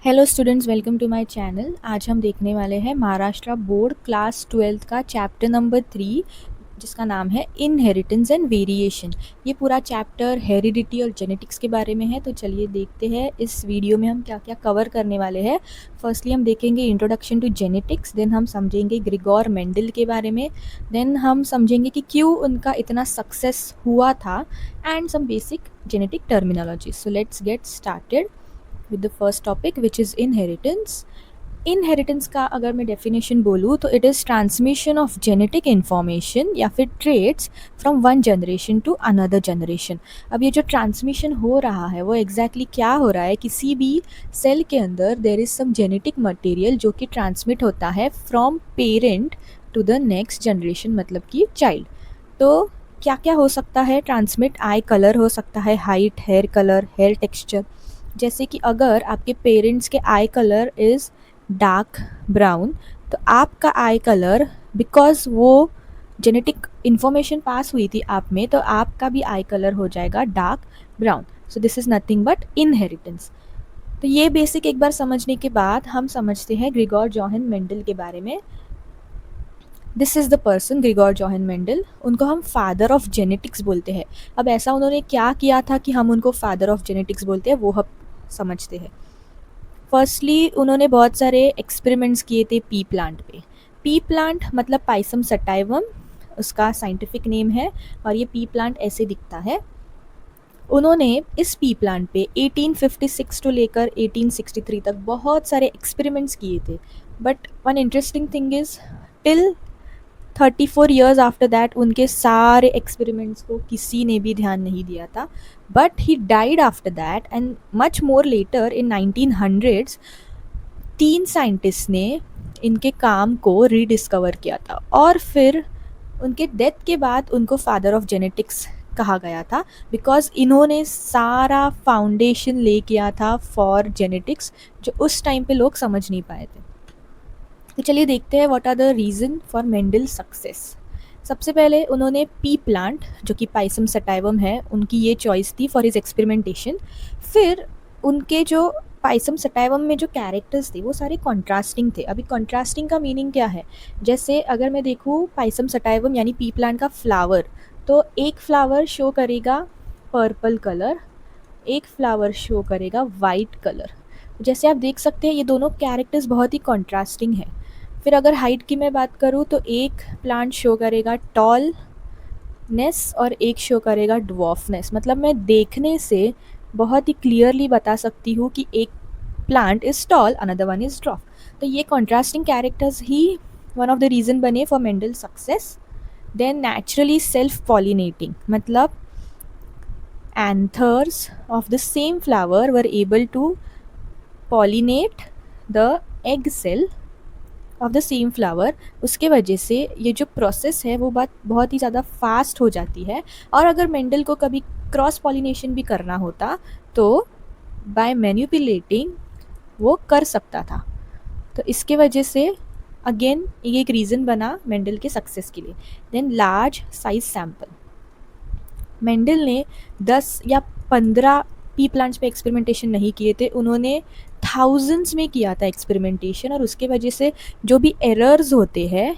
Hello students, welcome to my channel. आज हम देखने वाले हैं महाराष्ट्र बोर्ड क्लास 12th का चैप्टर नंबर 3, जिसका नाम है इनहेरिटेंस एंड वेरिएशन। ये पूरा चैप्टर हेरिडिटी और जेनेटिक्स के बारे में है। तो चलिए देखते हैं इस वीडियो में हम क्या क्या कवर करने वाले हैं। फर्स्टली हम देखेंगे इंट्रोडक्शन टू जेनेटिक्स, देन हम समझेंगे ग्रिगोर मेंडल के बारे में, देन हम समझेंगे कि क्यों उनका इतना सक्सेस हुआ था, and some basic genetic terminology. So let's get started with the first topic, which is inheritance. Inheritance का अगर मैं डेफिनेशन बोलूँ तो it is transmission of genetic information या फिर traits from one generation to another generation. अब ये जो ट्रांसमिशन हो रहा है वो एग्जैक्टली क्या हो रहा है, किसी भी सेल के अंदर there is some genetic material जो कि ट्रांसमिट होता है from parent to the next generation, मतलब कि चाइल्ड। तो क्या क्या हो सकता है ट्रांसमिट? आई कलर हो सकता है, height, hair colour, hair texture. जैसे कि अगर आपके पेरेंट्स के eye colour is dark brown, तो आपका आई कलर, बिकॉज वो जेनेटिक इन्फॉर्मेशन पास हुई थी आप में, तो आपका भी आई कलर हो जाएगा dark brown. So this is nothing but inheritance. तो ये बेसिक एक बार समझने के बाद हम समझते हैं ग्रिगोर जोहान मेंडल के बारे में। This is the person Grigor Johan Mendel. उनको हम फादर ऑफ जेनेटिक्स बोलते हैं। अब ऐसा उन्होंने क्या किया था कि हम उनको फादर ऑफ जेनेटिक्स बोलते हैं, वो हम समझते हैं। फर्स्टली उन्होंने बहुत सारे एक्सपेरिमेंट्स किए थे पी प्लांट पे। पी प्लांट मतलब पाइसम सटाइवम उसका साइंटिफिक नेम है, और ये पी प्लांट ऐसे दिखता है। उन्होंने इस पी प्लांट पे 1856 टू लेकर 1863 तक बहुत सारे एक्सपेरिमेंट्स किए थे। But one interesting thing is, till 34 years after that उनके सारे एक्सपेरिमेंट्स को किसी ने भी ध्यान नहीं दिया था। But he died after that, and much more later in 1900s 3 scientist ने इनके काम को रीडिस्कवर किया था, और फिर उनके डेथ के बाद उनको फादर ऑफ जेनेटिक्स कहा गया था, बिकॉज इन्होंने सारा फाउंडेशन ले किया था फॉर जेनेटिक्स, जो उस टाइम पे लोग समझ नहीं पाए थे। तो चलिए देखते हैं what are the reason for Mendel success. सबसे पहले उन्होंने पी प्लांट, जो कि पाइसम सटाइवम है, उनकी ये चॉइस थी फॉर हिज एक्सपेरिमेंटेशन। फिर उनके जो पाइसम सटाइवम में जो कैरेक्टर्स थे वो सारे कॉन्ट्रास्टिंग थे। अभी कॉन्ट्रास्टिंग का मीनिंग क्या है? जैसे अगर मैं देखूँ पाइसम सटाइवम यानी पी प्लांट का फ्लावर, तो एक फ्लावर शो करेगा पर्पल कलर, एक फ्लावर शो करेगा वाइट कलर। जैसे आप देख सकते हैं ये दोनों कैरेक्टर्स बहुत ही कॉन्ट्रास्टिंग है। फिर अगर हाइट की मैं बात करूँ तो एक प्लांट शो करेगा टॉलनेस और एक शो करेगा ड्वार्फनेस। मतलब मैं देखने से बहुत ही क्लियरली बता सकती हूँ कि एक plant is tall, another one is dwarf. तो ये कॉन्ट्रास्टिंग कैरेक्टर्स ही वन ऑफ द रीज़न बने for Mendel success. Then naturally self pollinating, मतलब anthers of the same flower were able to pollinate the egg cell of the same flower. उसके वजह से ये जो प्रोसेस है वो बात बहुत ही ज़्यादा फास्ट हो जाती है। और अगर मेंडल को कभी क्रॉस पॉलिनेशन भी करना होता तो बाय मैनिपुलेटिंग वो कर सकता था। तो इसके वजह से अगेन ये एक रीज़न बना मेंडल के सक्सेस के लिए। Then large size sample. Mendel ने 10 या 15 पी प्लांट्स पे एक्सपेरिमेंटेशन नहीं किए थे, उन्होंने थाउजेंड्स में किया था एक्सपेरिमेंटेशन, और उसके वजह से जो भी एरर्स होते हैं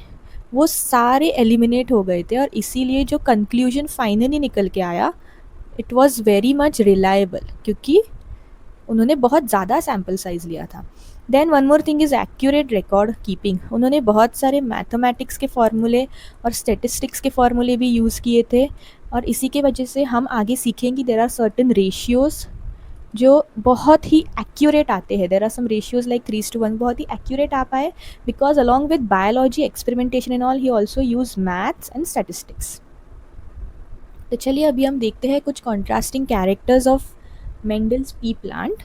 वो सारे एलिमिनेट हो गए थे, और इसीलिए जो कंक्लूजन फाइनली निकल के आया it was very much reliable, क्योंकि उन्होंने बहुत ज़्यादा सैम्पल साइज़ लिया था। Then one more thing is accurate record keeping. उन्होंने बहुत सारे मैथमेटिक्स के फॉर्मूले और स्टेटिस्टिक्स के फॉर्मूले भी यूज़ किए थे, और इसी के वजह से हम आगे सीखेंगे देर आर सर्टन रेशियोज़ जो बहुत ही एक्यूरेट आते हैं। There are some ratios like 3:1 बहुत ही एक्यूरेट आ पाए, because along with biology experimentation and all he also use maths and statistics. तो चलिए अभी हम देखते हैं कुछ contrasting characters of Mendel's pea plant.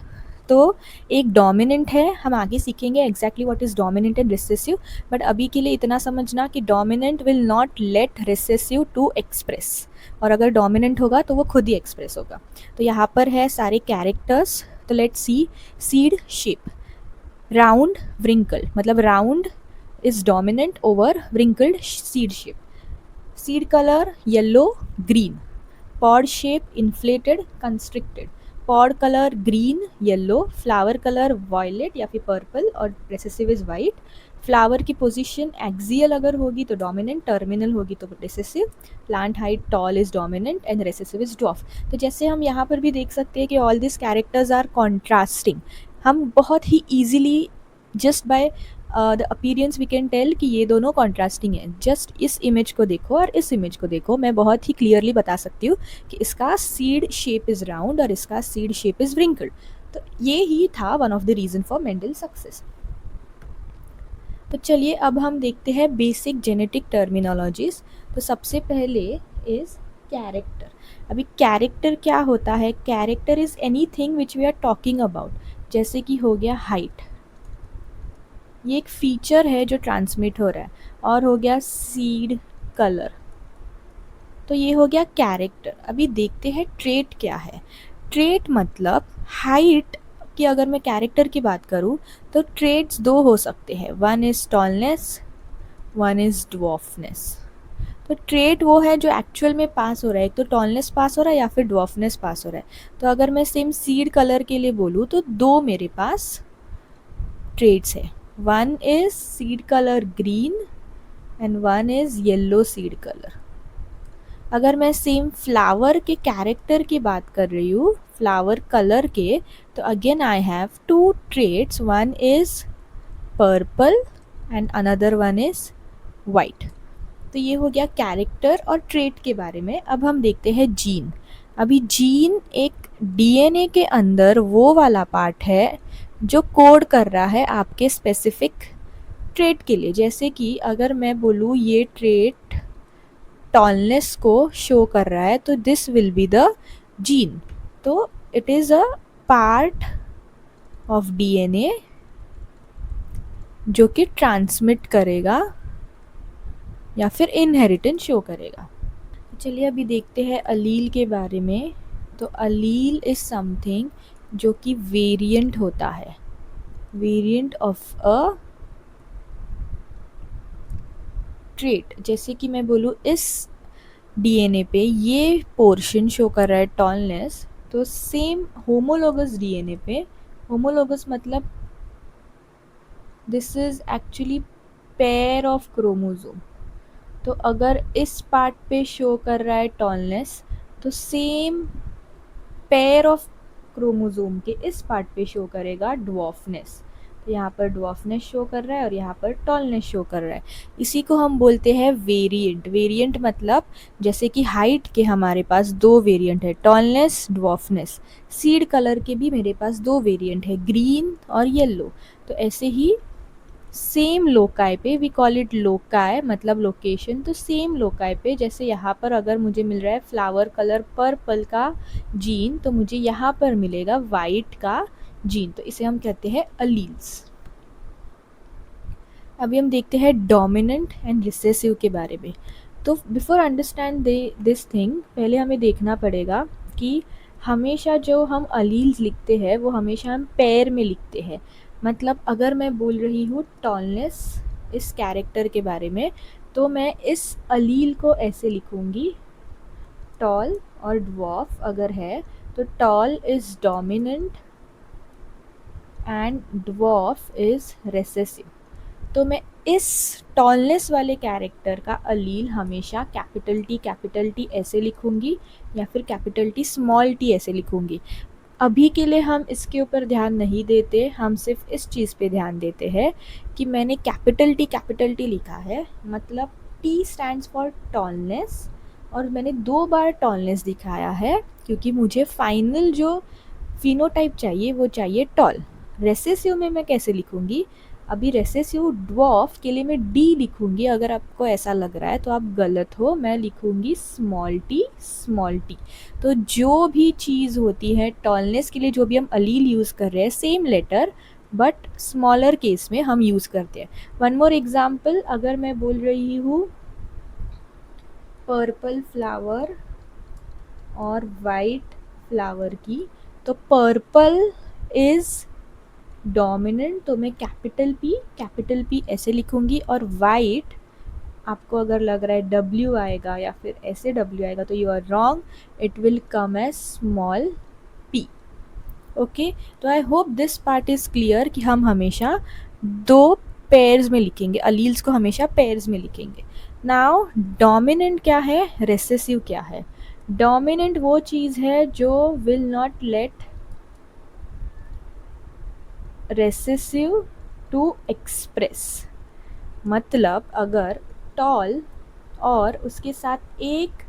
तो एक डोमिनेंट है, हम आगे सीखेंगे exactly what is dominant and recessive, but अभी के लिए इतना समझना कि dominant will not let recessive to express, और अगर डोमिनेंट होगा तो वो खुद ही एक्सप्रेस होगा। तो यहाँ पर है सारे कैरेक्टर्स। तो let's see. Seed shape, round wrinkle, मतलब round is dominant over wrinkled seed shape. Seed colour yellow green, pod shape inflated constricted, pod colour green yellow, flower colour violet या फिर पर्पल और रेसेसिव इज वाइट। फ्लावर की position axial अगर होगी तो dominant, terminal होगी तो recessive. Plant height tall is dominant and recessive is dwarf. तो जैसे हम यहाँ पर भी देख सकते हैं कि all this characters are contrasting. हम बहुत ही easily just by the appearance we can tell कि ये दोनों कॉन्ट्रास्टिंग है। जस्ट इस इमेज को देखो और इस इमेज को देखो, मैं बहुत ही क्लियरली बता सकती हूँ कि इसका सीड शेप इज़ राउंड और इसका सीड शेप इज़ व्रिंकल्ड। तो ये ही था one of the reason for Mendel success. तो चलिए अब हम देखते हैं बेसिक जेनेटिक टर्मिनोलॉजीज। तो सबसे पहले इज़ कैरेक्टर। अभी कैरेक्टर क्या होता है? Character is anything which we are talking about. जैसे कि हो गया हाइट, ये एक फीचर है जो ट्रांसमिट हो रहा है, और हो गया सीड कलर, तो ये हो गया कैरेक्टर। अभी देखते हैं ट्रेट क्या है। ट्रेट मतलब हाइट की अगर मैं कैरेक्टर की बात करूँ तो ट्रेट्स दो हो सकते हैं, one is tallness, one is dwarfness. तो ट्रेट वो है जो एक्चुअल में पास हो रहा है, एक तो टॉलनेस पास हो रहा है या फिर ड्वार्फनेस पास हो रहा है। तो अगर मैं सेम सीड कलर के लिए बोलूँ तो दो मेरे पास ट्रेट्स है, one is seed colour green and one is yellow seed colour. अगर मैं सेम फ्लावर के कैरेक्टर की बात कर रही हूँ, फ्लावर कलर के, तो again I have two traits, one is purple and another one is white. तो ये हो गया कैरेक्टर और ट्रेट के बारे में। अब हम देखते हैं जीन। अभी जीन एक डीएनए के अंदर वो वाला पार्ट है जो कोड कर रहा है आपके स्पेसिफिक ट्रेट के लिए। जैसे कि अगर मैं बोलूँ ये ट्रेट टॉलनेस को शो कर रहा है तो this will be the gene. तो it is a part of DNA जो कि ट्रांसमिट करेगा या फिर इनहेरिटेंस शो करेगा। चलिए अभी देखते हैं अलील के बारे में। तो अलील इज समथिंग जो कि वेरिएंट होता है, वेरिएंट ऑफ अ ट्रेट। जैसे कि मैं बोलूँ इस डीएनए पे ये पोर्शन शो कर रहा है टॉलनेस, तो सेम होमोलोगस डीएनए पे, होमोलोगस मतलब this is actually pair of chromosome. तो अगर इस पार्ट पे शो कर रहा है टॉलनेस तो सेम पेयर ऑफ क्रोमोसोम के इस पार्ट पे शो करेगा ड्वार्फनेस। तो यहाँ पर ड्वार्फनेस शो कर रहा है और यहाँ पर टॉलनेस शो कर रहा है। इसी को हम बोलते हैं वेरिएंट। वेरिएंट मतलब जैसे कि हाइट के हमारे पास दो वेरिएंट है, टॉलनेस, ड्वार्फनेस। सीड कलर के भी मेरे पास दो वेरिएंट है, ग्रीन और येलो। तो ऐसे ही सेम लोकाई पे, वी कॉल इट लोकाई मतलब लोकेशन। तो सेम लोकाई पे, जैसे यहाँ पर अगर मुझे मिल रहा है फ्लावर कलर पर्पल का जीन, तो मुझे यहाँ पर मिलेगा वाइट का जीन। तो इसे हम कहते हैं अलील्स। अभी हम देखते हैं डोमिनेंट एंड रिसेसिव के बारे में। तो बिफोर अंडरस्टैंड दिस थिंग, पहले हमें देखना पड़ेगा कि हमेशा जो हम अलील्स लिखते हैं वो हमेशा हम पेयर में लिखते हैं। मतलब अगर मैं बोल रही हूँ टॉलनेस इस कैरेक्टर के बारे में, तो मैं इस अलील को ऐसे लिखूँगी, टॉल और ड्वार्फ अगर है तो tall is dominant and dwarf is recessive. तो मैं इस टॉलनेस वाले कैरेक्टर का अलील हमेशा कैपिटल टी ऐसे लिखूँगी या फिर कैपिटल टी स्मॉल टी ऐसे लिखूँगी। अभी के लिए हम इसके ऊपर ध्यान नहीं देते, हम सिर्फ इस चीज़ पे ध्यान देते हैं कि मैंने कैपिटल टी लिखा है, मतलब टी स्टैंड्स फॉर टॉलनेस, और मैंने दो बार टॉलनेस दिखाया है क्योंकि मुझे फाइनल जो फिनोटाइप चाहिए वो चाहिए टॉल। रेसेसिव में मैं कैसे लिखूँगी? अभी रेसेसिव ड्वार्फ के लिए मैं डी लिखूँगी। अगर आपको ऐसा लग रहा है तो आप गलत हो, मैं लिखूँगी स्मॉल टी। तो जो भी चीज़ होती है टॉलनेस के लिए, जो भी हम अलील यूज़ कर रहे हैं, same letter but smaller case में हम यूज़ करते हैं। वन मोर एग्जाम्पल, अगर मैं बोल रही हूँ पर्पल फ्लावर और वाइट फ्लावर की, तो पर्पल इज़ डोमिनेंट, तो मैं कैपिटल पी ऐसे लिखूँगी, और वाइट आपको अगर लग रहा है डब्ल्यू आएगा या फिर ऐसे डब्ल्यू आएगा तो you are wrong, it will come as small P. Okay, तो I hope this part is clear कि हम हमेशा दो पेयर्स में लिखेंगे, अलील्स को हमेशा पेयर्स में लिखेंगे. नाउ डोमिनेंट क्या है, रेसेसिव क्या है. डोमिनेंट वो चीज़ है जो will not let recessive to express. मतलब अगर टॉल और उसके साथ एक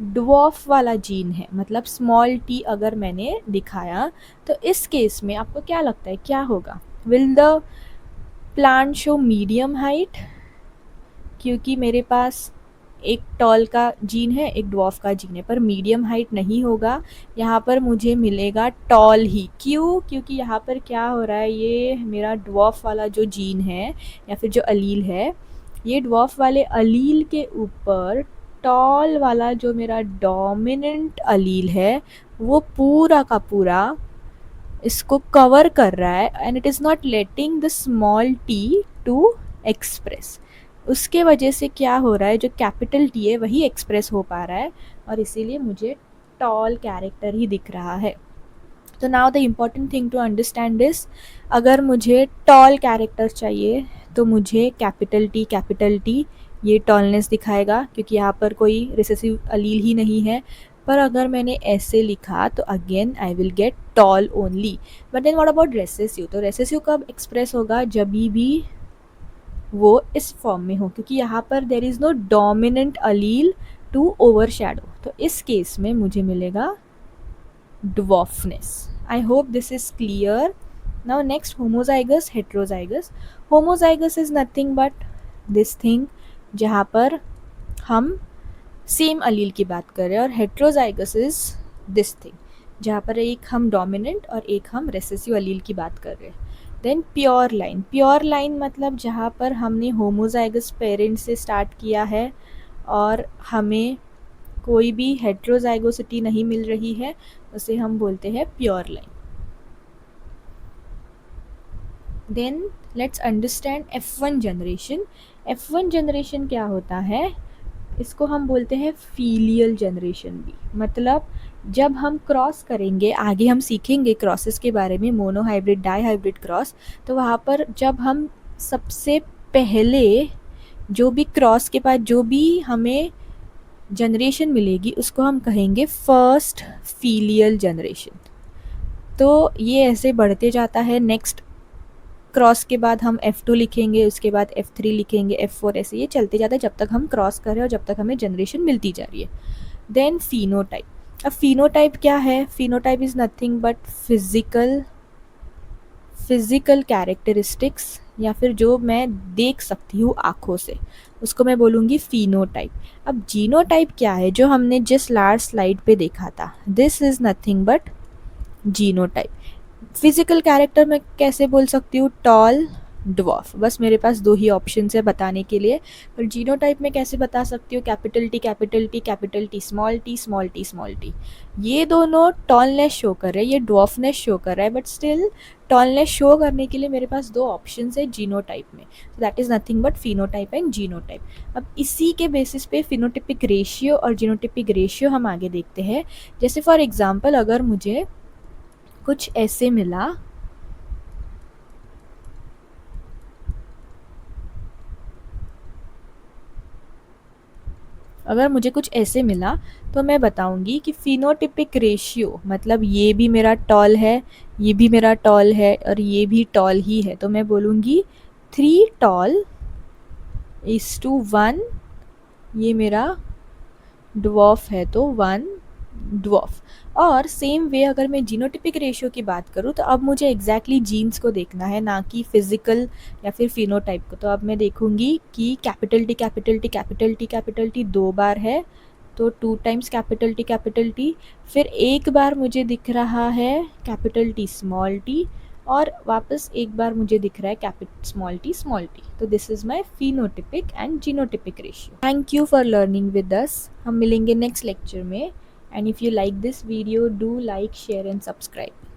ड्वॉर्फ वाला जीन है, मतलब स्मॉल टी अगर मैंने दिखाया, तो इस केस में आपको क्या लगता है क्या होगा. Will the plant show medium height, क्योंकि मेरे पास एक टॉल का जीन है एक ड्वार्फ का जीन है, पर मीडियम हाइट नहीं होगा. यहाँ पर मुझे मिलेगा टॉल ही. क्यों? क्योंकि यहाँ पर क्या हो रहा है, ये मेरा ड्वार्फ वाला जो जीन है या फिर जो अलील है, ये ड्वार्फ वाले अलील के ऊपर टॉल वाला जो मेरा डोमिनेंट अलील है वो पूरा का पूरा इसको कवर कर रहा है, and it is not letting the small T to express. उसके वजह से क्या हो रहा है, जो कैपिटल टी है वही एक्सप्रेस हो पा रहा है, और इसीलिए मुझे टॉल कैरेक्टर ही दिख रहा है. तो now the important thing to understand is, अगर मुझे टॉल कैरेक्टर चाहिए तो मुझे कैपिटल टी ये टॉलनेस दिखाएगा, क्योंकि यहाँ पर कोई रिसेसिव अलील ही नहीं है. पर अगर मैंने ऐसे लिखा तो again I will get tall only. But then what about recessive, तो रेसेसिव कब एक्सप्रेस होगा, जब भी वो इस फॉर्म में हो, क्योंकि यहाँ पर there is no dominant allele to overshadow. तो इस केस में मुझे मिलेगा dwarfness. I hope this is clear. Now next, homozygous, heterozygous. Homozygous is nothing but this thing जहाँ पर हम सेम अलील की बात कर रहे हैं, और heterozygous is this thing जहाँ पर एक हम डोमिनेंट और एक हम रेसेसिव अलील की बात कर रहे हैं. Then pure line. Pure line मतलब जहाँ पर हमने होमोजाइगस पेरेंट से स्टार्ट किया है और हमें कोई भी हेट्रोजाइगोसिटी नहीं मिल रही है, उसे हम बोलते हैं pure line. Then let's understand F1 generation. F1 generation क्या होता है, इसको हम बोलते हैं फीलियल जनरेशन भी. मतलब जब हम क्रॉस करेंगे, आगे हम सीखेंगे क्रॉसेस के बारे में, मोनोहाइब्रिड डाईहाइब्रिड क्रॉस, तो वहाँ पर जब हम सबसे पहले जो भी क्रॉस के बाद जो भी हमें जनरेशन मिलेगी उसको हम कहेंगे फर्स्ट फीलियल जनरेशन. तो ये ऐसे बढ़ते जाता है. नेक्स्ट क्रॉस के बाद हम F2 लिखेंगे, उसके बाद F3 लिखेंगे, F4, ऐसे ये चलते जाता है जब तक हम क्रॉस कर रहे हैं और जब तक हमें जनरेशन मिलती जा रही है. Then phenotype. अब फिनोटाइप क्या है, phenotype is nothing but physical characteristics, या फिर जो मैं देख सकती हूँ आँखों से, उसको मैं बोलूँगी फिनोटाइप. अब जीनोटाइप क्या है, जो हमने जिस लास्ट स्लाइड पे देखा था, this is nothing but genotype. Physical character मैं कैसे बोल सकती हूँ, टॉल, ड्वार्फ. बस मेरे पास दो ही ऑप्शन है बताने के लिए. पर जीनोटाइप में कैसे बता सकती हूँ, कैपिटल टी, स्मॉल टी. ये दोनों टॉलनेस शो कर रहे हैं, ये ड्वार्फनेस शो कर रहा है, बट स्टिल टॉलनेस शो करने के लिए मेरे पास दो ऑप्शन है जीनोटाइप में. That is nothing but phenotype and genotype. अब इसी के बेसिस पे फिनोटिपिक रेशियो और जीनोटिपिक रेशियो हम आगे देखते हैं. जैसे फॉर एग्जाम्पल, अगर मुझे कुछ ऐसे मिला, तो मैं बताऊंगी कि फिनोटिपिक रेशियो मतलब ये भी मेरा टॉल है, ये भी मेरा टॉल है और ये भी टॉल ही है. तो मैं बोलूँगी 3 टॉल इज टू 1, ये मेरा ड्वार्फ है तो 1 ड्वार्फ. और सेम वे अगर मैं जीनोटिपिक रेशियो की बात करूँ तो अब मुझे एग्जैक्टली जीन्स को देखना है, ना कि फिजिकल या फिर फिनोटाइप को. तो अब मैं देखूँगी कि कैपिटल टी 2 बार है तो 2 टाइम्स कैपिटल टी. फिर एक बार मुझे दिख रहा है कैपिटल टी स्मॉल टी, और वापस एक बार मुझे दिख रहा है स्मॉल टी. तो this is my phenotypic and genotypic ratio. Thank you for learning with us. हम मिलेंगे नेक्स्ट लेक्चर में. And if you like this video, do like, share and subscribe.